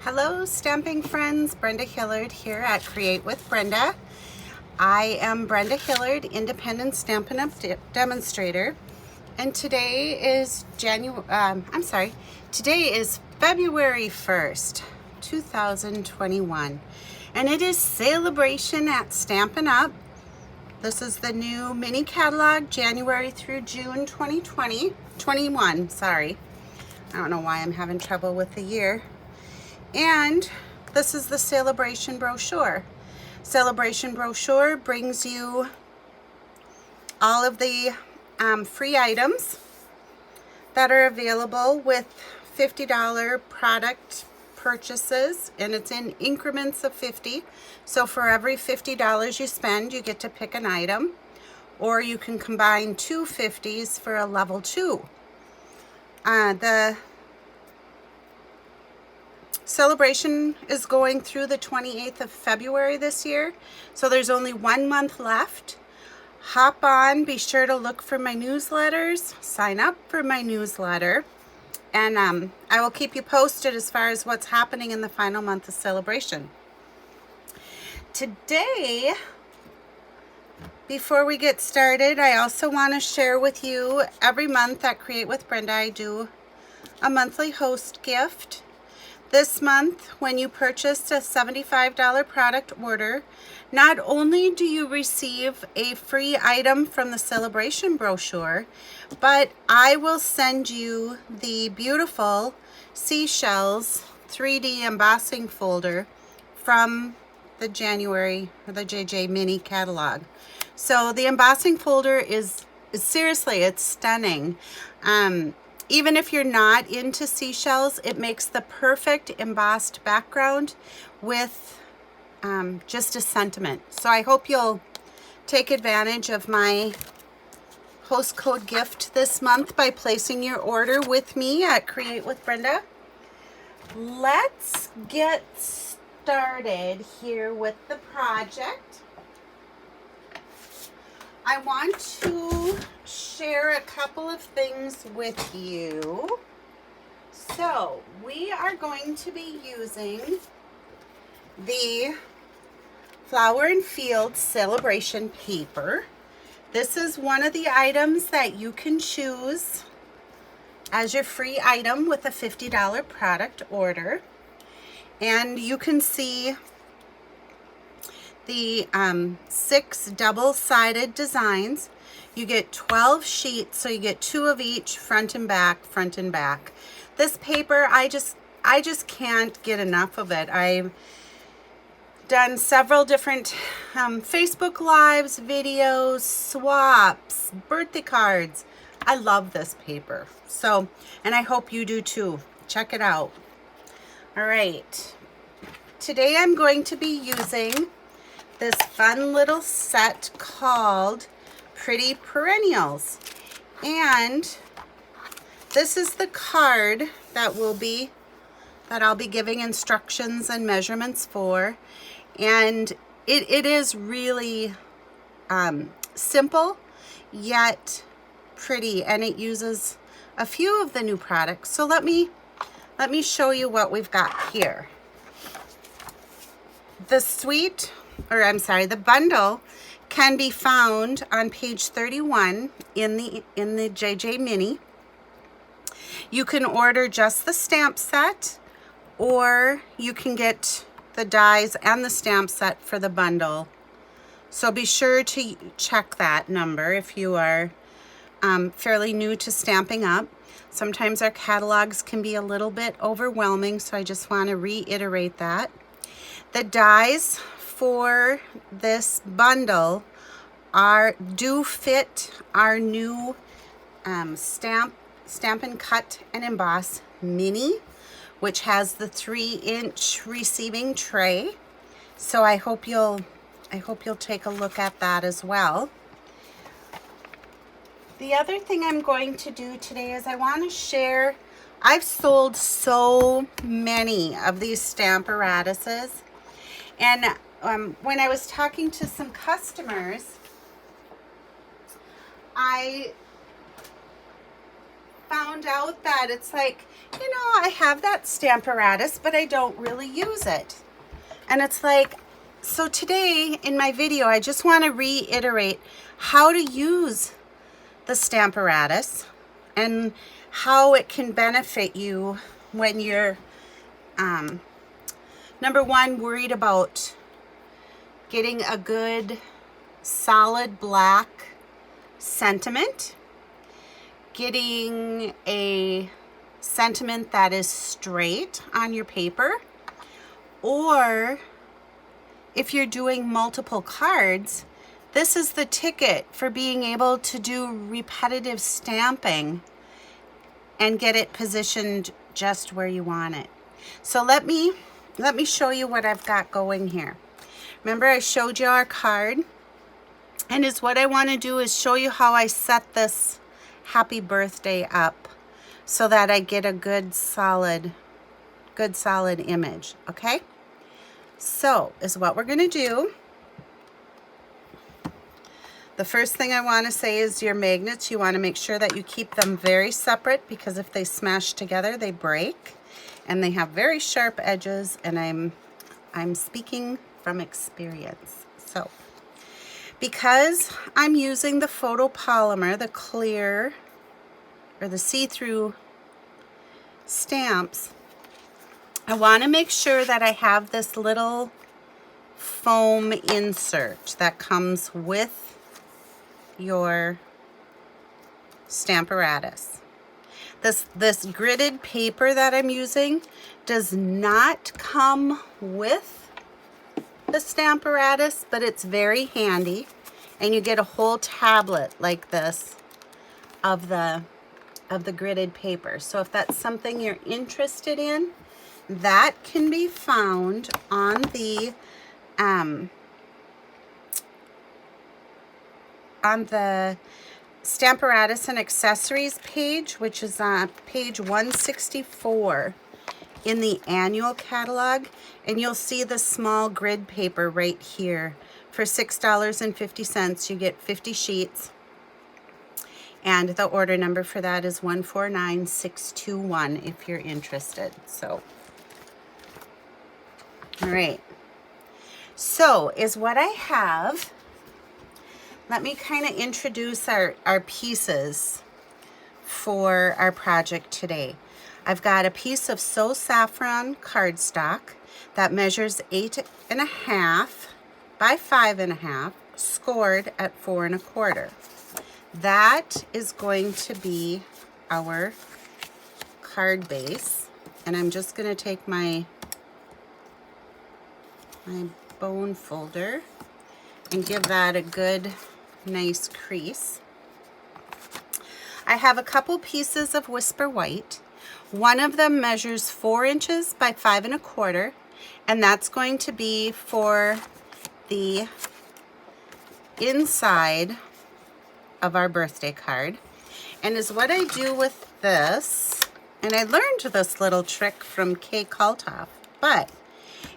Hello stamping friends, Brenda Hillard here at Create with Brenda. I am Brenda Hillard, independent Stampin' Up! Demonstrator, and today is February 1st, 2021, and it is Celebration at Stampin' Up! This is the new mini catalog, January through June 2021, sorry. I don't know why I'm having trouble with the year. And this is the Celebration brochure. Celebration brochure brings you all of the free items that are available with $50 product purchases, and it's in increments of 50. So for every $50 you spend, you get to pick an item, or you can combine two 50s for a level 2. The celebration is going through the 28th of February this year, so there's only 1 month left. Hop on, be sure to look for my newsletters, sign up for my newsletter, and I will keep you posted as far as what's happening in the final month of celebration. Today, before we get started, I also want to share with you, every month at Create with Brenda, I do a monthly host gift. This month, when you purchase a $75 product order, not only do you receive a free item from the Celebration brochure, but I will send you the beautiful seashells 3D embossing folder from the January or the JJ mini catalog. So the embossing folder is seriously, it's stunning. Even if you're not into seashells, it makes the perfect embossed background with just a sentiment. So I hope you'll take advantage of my host code gift this month by placing your order with me at Create with Brenda. Let's get started here with the project. I want to share a couple of things with you. So we are going to be using the Flower and Field Celebration paper. This is one of the items that you can choose as your free item with a $50 product order. And you can see the 6 double-sided designs. You get 12 sheets, so you get 2 of each, front and back, front and back. This paper, I just can't get enough of it. I've done several different Facebook Lives, videos, swaps, birthday cards. I love this paper. So, and I hope you do too. Check it out. All right. Today I'm going to be using this fun little set called Pretty Perennials, and this is the card that I'll be giving instructions and measurements for, and it is really simple yet pretty, and it uses a few of the new products. So let me show you what we've got here. The bundle can be found on page 31 in the JJ Mini. You can order just the stamp set, or you can get the dies and the stamp set for the bundle. So be sure to check that number if you are fairly new to Stamping Up. Sometimes our catalogs can be a little bit overwhelming, so I just want to reiterate that. The dies for this bundle do fit our new Stamp and Cut and Emboss Mini, which has the 3-inch receiving tray. So I hope you'll take a look at that as well. The other thing I'm going to do today is I want to share, I've sold so many of these Stamparatuses, and when I was talking to some customers, I found out that it's like, you know, I have that Stamparatus, but I don't really use it. And it's like, so today in my video, I just want to reiterate how to use the Stamparatus and how it can benefit you when you're, number one, worried about getting a good solid black sentiment, getting a sentiment that is straight on your paper, or if you're doing multiple cards, this is the ticket for being able to do repetitive stamping and get it positioned just where you want it. So let me show you what I've got going here. Remember I showed you our card, and is what I want to do is show you how I set this happy birthday up so that I get a good solid image, okay? So is what we're going to do. The first thing I want to say is your magnets, you want to make sure that you keep them very separate, because if they smash together, they break, and they have very sharp edges, and I'm speaking from experience. So because I'm using the photopolymer, the clear or the see-through stamps, I want to make sure that I have this little foam insert that comes with your Stamparatus. This gridded paper that I'm using does not come with the Stamparatus, but it's very handy, and you get a whole tablet like this of the gridded paper. So if that's something you're interested in, that can be found on the Stamparatus and Accessories page, which is on page 164 in the annual catalog, and you'll see the small grid paper right here. For $6.50, you get 50 sheets, and the order number for that is 149621 if you're interested. So, all right. So is what I have. Let me kind of introduce our pieces for our project today. I've got a piece of Saffron cardstock that measures 8.5 by 5.5, scored at 4 1/4. That is going to be our card base, and I'm just going to take my bone folder and give that a good nice crease. I have a couple pieces of Whisper White. One of them measures 4 inches by 5 1/4, and that's going to be for the inside of our birthday card. And is what I do with this, and I learned this little trick from Kay Kaltoff, but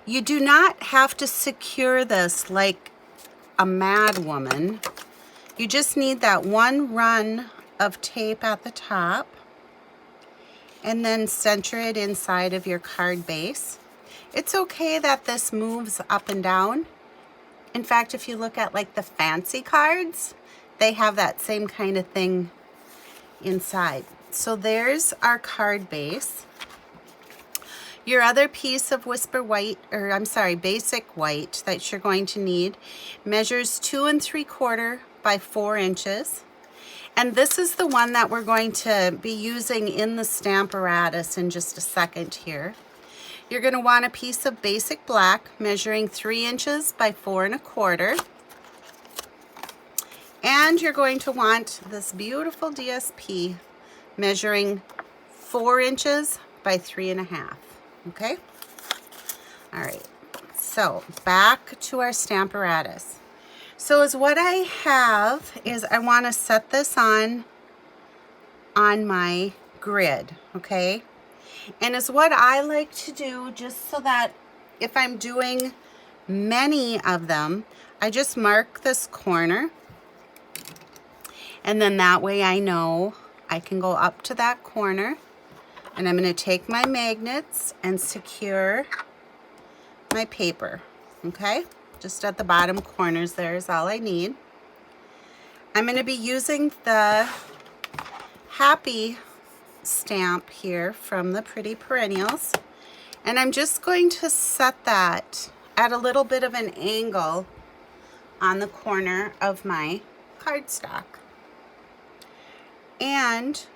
you do not have to secure this like a mad woman. You just need that one run of tape at the top, and then center it inside of your card base. It's okay that this moves up and down. In fact, if you look at like the fancy cards, they have that same kind of thing inside. So there's our card base. Your other piece of Whisper White, or I'm sorry, Basic White that you're going to need measures 2 3/4 by 4 inches. And this is the one that we're going to be using in the Stamparatus in just a second here. You're going to want a piece of Basic Black measuring 3 inches by 4 1/4. And you're going to want this beautiful DSP measuring 4 inches by 3 1/2. Okay? All right. So back to our Stamparatus. So is what I have is I want to set this on my grid, okay? And is what I like to do, just so that if I'm doing many of them, I just mark this corner, and then that way I know I can go up to that corner, and I'm going to take my magnets and secure my paper, okay? Just at the bottom corners there is all I need. I'm going to be using the Happy stamp here from the Pretty Perennials, and I'm just going to set that at a little bit of an angle on the corner of my cardstock. And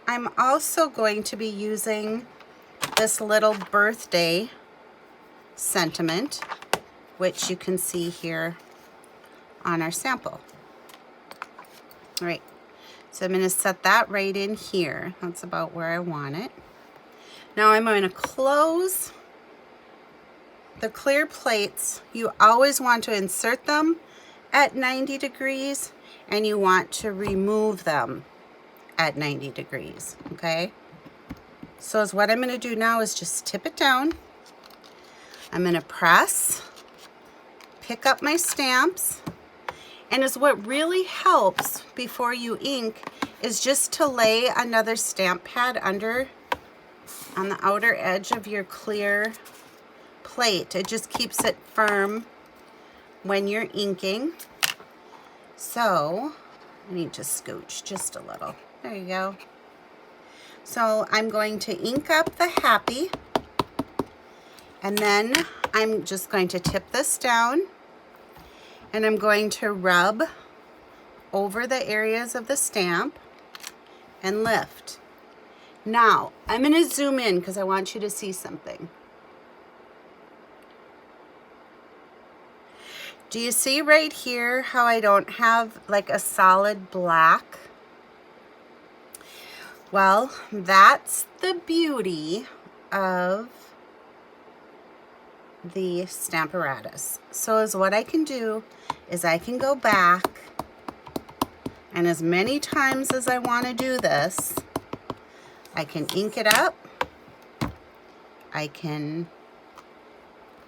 I'm also going to be using this little birthday sentiment, which you can see here on our sample. All right, so I'm going to set that right in here. That's about where I want it. Now I'm going to close the clear plates. You always want to insert them at 90 degrees, and you want to remove them at 90 degrees, okay? So what I'm going to do now is just tip it down. I'm going to press, pick up my stamps, and what really helps before you ink is just to lay another stamp pad under on the outer edge of your clear plate. It just keeps it firm when you're inking. So I need to scooch just a little. There you go. So I'm going to ink up the Happy, and then I'm just going to tip this down, and I'm going to rub over the areas of the stamp and lift. Now I'm going to zoom in because I want you to see something. Do you see right here how I don't have like a solid black? Well, that's the beauty of the Stamparatus. So what I can do is I can go back, and as many times as I want to do this, I can ink it up. I can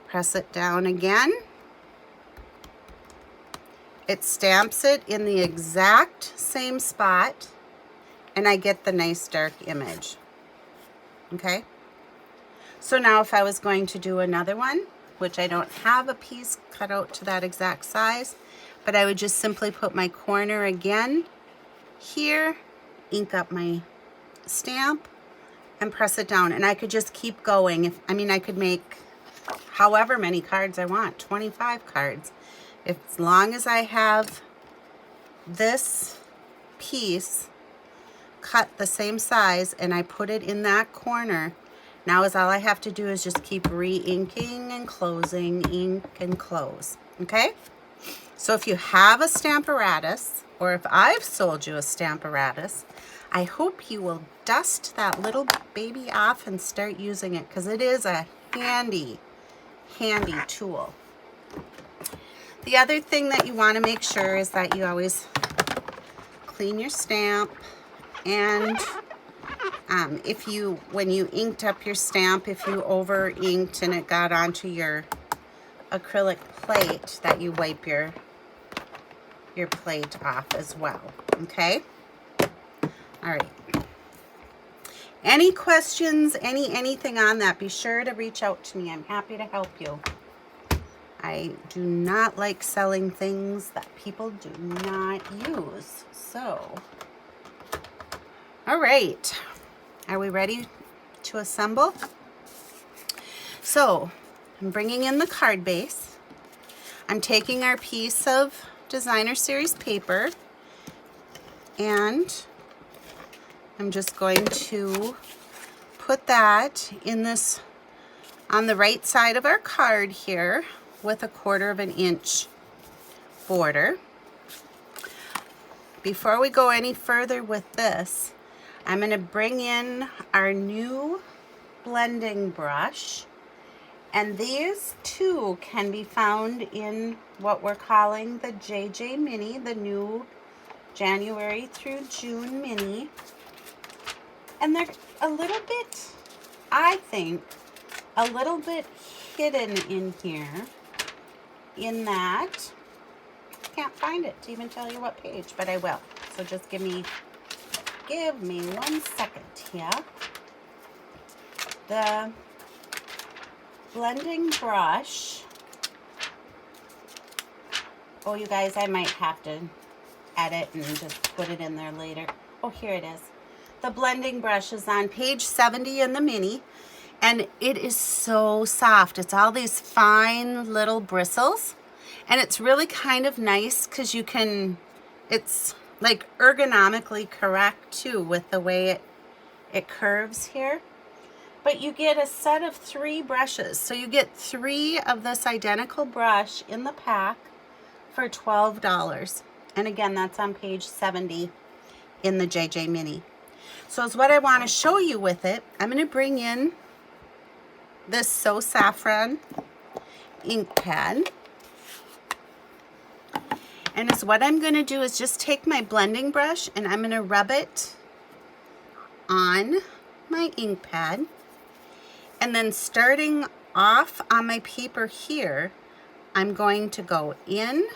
press it down again. It stamps it in the exact same spot, and I get the nice dark image. Okay? So now if I was going to do another one, which I don't have a piece cut out to that exact size, but I would just simply put my corner again here, ink up my stamp, and press it down. And I could just keep going. I could make however many cards I want, 25 cards. As long as I have this piece cut the same size and I put it in that corner, now all I have to do is just keep re-inking and closing, ink and close, okay? So if you have a Stamparatus, or if I've sold you a Stamparatus, I hope you will dust that little baby off and start using it, because it is a handy, handy tool. The other thing that you want to make sure is that you always clean your stamp, and when you inked up your stamp, if you over inked and it got onto your acrylic plate, that you wipe your plate off as well, okay? All right. Any questions, anything on that, be sure to reach out to me. I'm happy to help you. I do not like selling things that people do not use. So, all right. Are we ready to assemble? So, I'm bringing in the card base. I'm taking our piece of designer series paper, and I'm just going to put that in this on the right side of our card here with a 1/4 inch border. Before we go any further with this, I'm going to bring in our new blending brush, and these two can be found in what we're calling the JJ Mini, the new January through June Mini. And they're a little bit, I think, a little bit hidden in here, in that, can't find it to even tell you what page, but I will. So just give me Give me 1 second here. The blending brush. Oh, you guys, I might have to edit and just put it in there later. Oh, here it is. The blending brush is on page 70 in the mini, and it is so soft. It's all these fine little bristles, and it's really kind of nice because you can, it's like ergonomically correct too with the way it curves here. But you get a set of 3 brushes. So you get 3 of this identical brush in the pack for $12. And again, that's on page 70 in the JJ Mini. So is what I want to show you with it. I'm going to bring in this So Saffron ink pad. And is what I'm going to do is just take my blending brush and I'm going to rub it on my ink pad. And then starting off on my paper here, I'm going to go in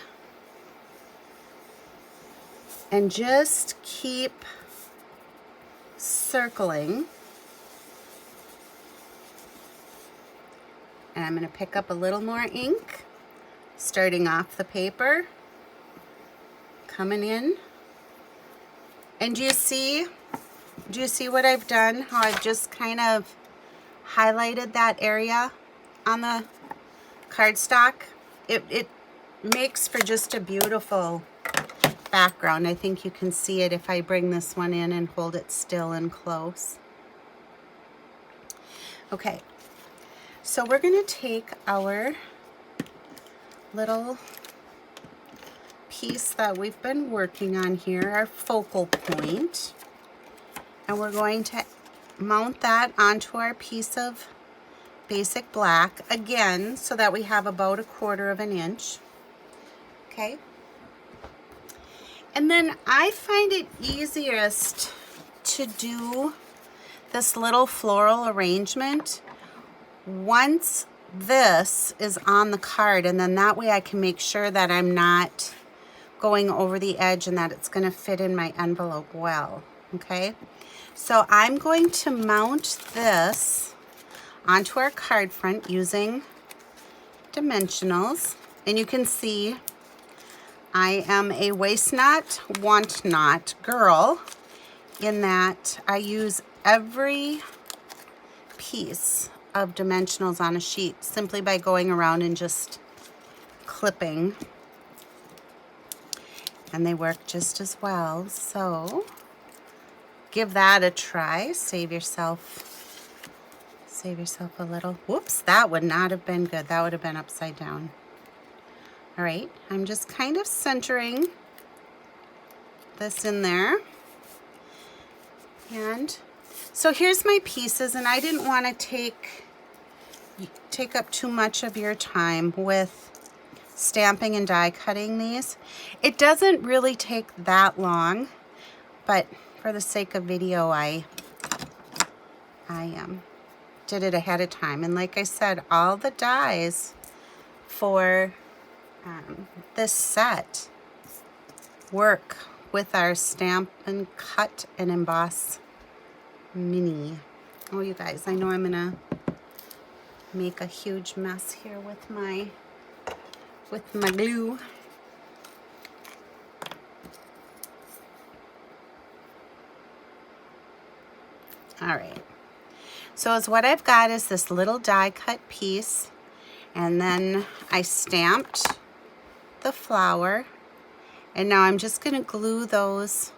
and just keep circling. And I'm going to pick up a little more ink, starting off the paper, coming in. And do you see what I've done? How I've just kind of highlighted that area on the cardstock? It makes for just a beautiful background. I think you can see it if I bring this one in and hold it still and close. Okay, so we're going to take our little piece that we've been working on here, our focal point, and we're going to mount that onto our piece of basic black again, so that we have about 1/4 of an inch. Okay, and then I find it easiest to do this little floral arrangement once this is on the card, and then that way I can make sure that I'm not going over the edge and that it's going to fit in my envelope well. Okay, so I'm going to mount this onto our card front using dimensionals, and you can see I am a waste not, want not girl, in that I use every piece of dimensionals on a sheet simply by going around and just clipping, and they work just as well. So give that a try. Save yourself a little. Whoops, that would not have been good. That would have been upside down. All right, I'm just kind of centering this in there. And so here's my pieces, and I didn't want to take up too much of your time with stamping and die cutting these. It doesn't really take that long, but for the sake of video, I did it ahead of time. And like I said, all the dies for this set work with our Stamp and Cut and Emboss Mini. Oh, you guys, I know I'm gonna make a huge mess here with my glue. All right, so as what I've got is this little die cut piece, and then I stamped the flower, and now I'm just going to glue those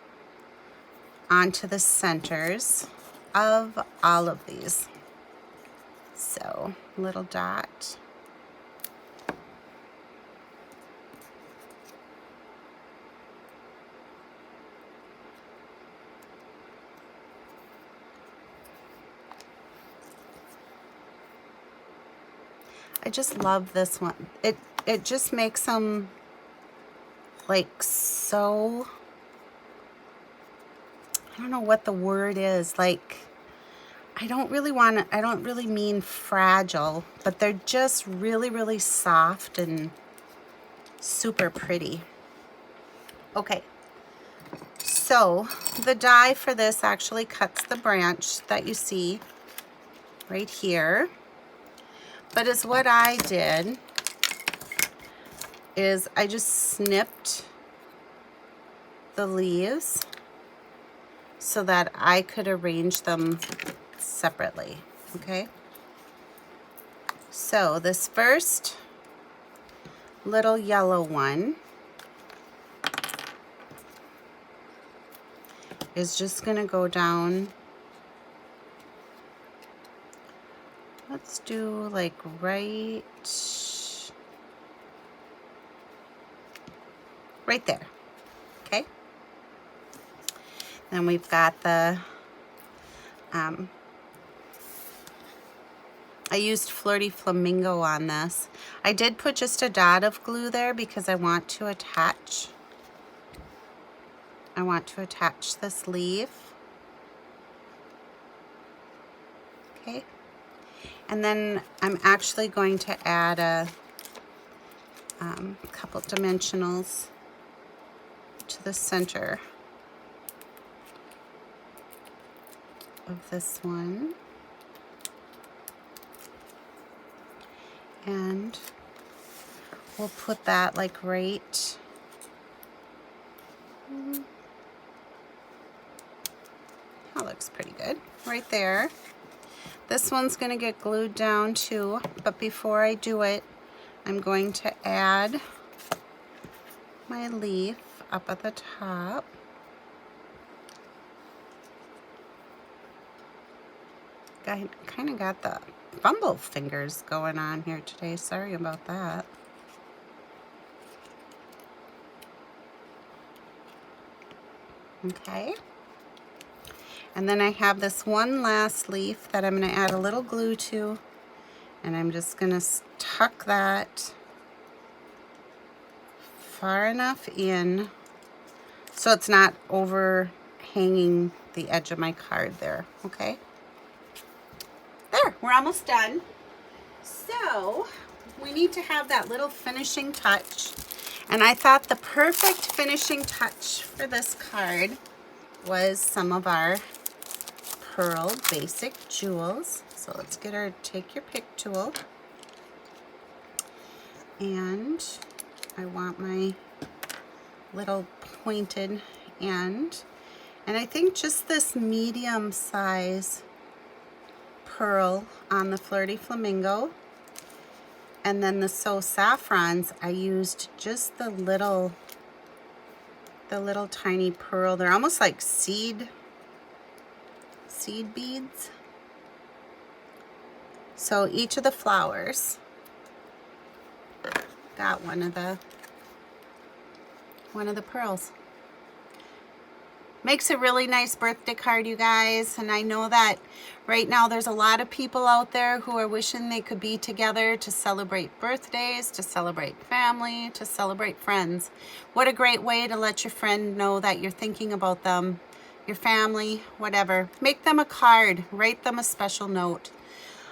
onto the centers of all of these. So little dot. I just love this one. It just makes them like so, I don't know what the word is, like I don't really mean fragile, but they're just really, really soft and super pretty. Okay, So the die for this actually cuts the branch that you see right here. But as what I did is I just snipped the leaves so that I could arrange them separately, okay? So this first little yellow one is just gonna go down. Let's do like right there, okay? Then we've got the, I used Flirty Flamingo on this. I did put just a dot of glue there because I want to attach this leaf. Okay. And then I'm actually going to add a couple dimensionals to the center of this one. And we'll put that like right, that looks pretty good, right there. This one's going to get glued down too, but before I do it, I'm going to add my leaf up at the top. I kind of got the fumble fingers going on here today. Sorry about that. Okay. And then I have this one last leaf that I'm going to add a little glue to, and I'm just going to tuck that far enough in so it's not overhanging the edge of my card there, okay? There, we're almost done. So we need to have that little finishing touch, and I thought the perfect finishing touch for this card was some of our pearl basic jewels. So let's get our take your pick tool, and I want my little pointed end, and I think just this medium size pearl on the Flirty Flamingo, and then the So Saffrons, I used just the little tiny pearl. They're almost like seed beads. So each of the flowers got one of the pearls. Makes a really nice birthday card, you guys. And I know that right now there's a lot of people out there who are wishing they could be together to celebrate birthdays, to celebrate family, to celebrate friends. What a great way to let your friend know that you're thinking about them, your family, whatever. Make them a card, write them a special note.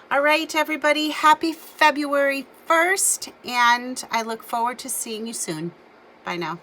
All right, everybody, happy February 1st, and I look forward to seeing you soon. Bye now.